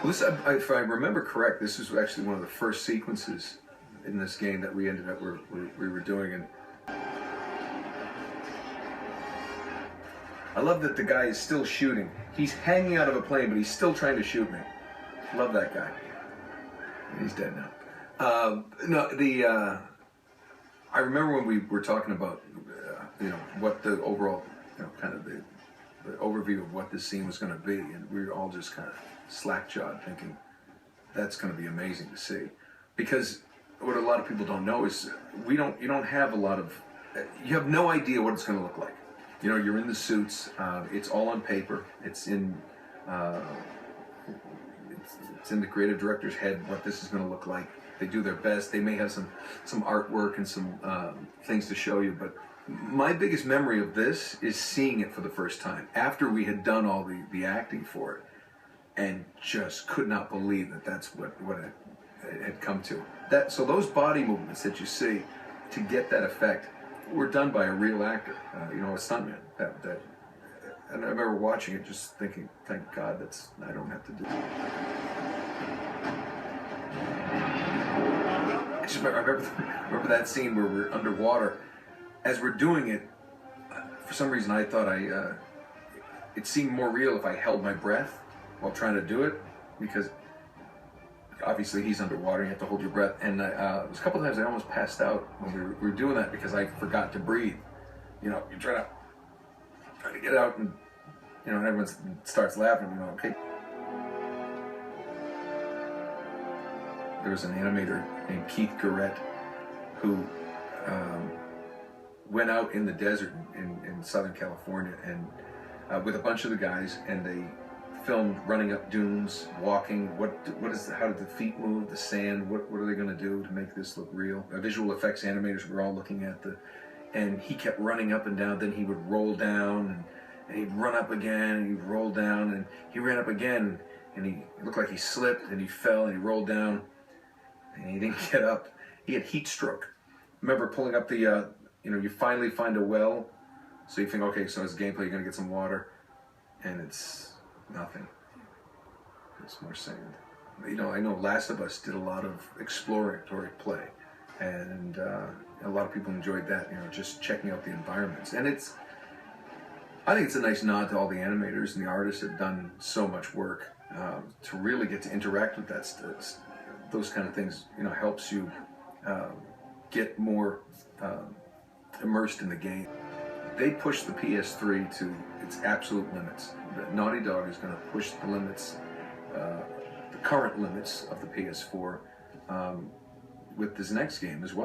Well, this, if I remember correct, this was actually one of the first sequences in this game that we ended up we were doing, and I love that the guy is still shooting. He's hanging out of a plane, but he's still trying to shoot me. Love that guy. He's dead now. I remember when we were talking about, what the overall, kind of the overview of what this scene was going to be, and we were all just kind of slack-jawed thinking, that's going to be amazing to see. Because what a lot of people don't know is you don't have a lot of, you have no idea what it's going to look like. You're in the suits, it's all on paper, it's in the creative director's head what this is going to look like. They do their best. They may have some artwork and some things to show you, but my biggest memory of this is seeing it for the first time after we had done all the acting for it, and just could not believe that that's what it had come to. So those body movements that you see to get that effect were done by a real actor, a stuntman. And I remember watching it, just thinking, thank God I don't have to do that. I remember that scene where we're underwater. As we're doing it, for some reason I thought it seemed more real if I held my breath while trying to do it, because obviously he's underwater, you have to hold your breath. And there was a couple of times I almost passed out when we were doing that because I forgot to breathe. You're trying to get out, and everyone starts laughing, okay. There was an animator named Keith Garrett who went out in the desert in Southern California and with a bunch of the guys, and they filmed running up dunes, walking. How did the feet move, the sand? What are they going to do to make this look real? Visual effects animators were all looking at and he kept running up and down. Then he would roll down, and he'd run up again, and he'd roll down, and he ran up again, and he looked like he slipped, and he fell, and he rolled down, and he didn't get up. He had heat stroke. Remember pulling up the, you finally find a well, so you think, okay, so it's gameplay, you're going to get some water, and it's nothing. It's more sand. I know Last of Us did a lot of exploratory play, and a lot of people enjoyed that, just checking out the environments. And I think it's a nice nod to all the animators and the artists that have done so much work to really get to interact with those kind of things. Helps you get more immersed in the game. They push the PS3 to its absolute limits. Naughty Dog is going to push the limits, the current limits of the PS4 with this next game as well.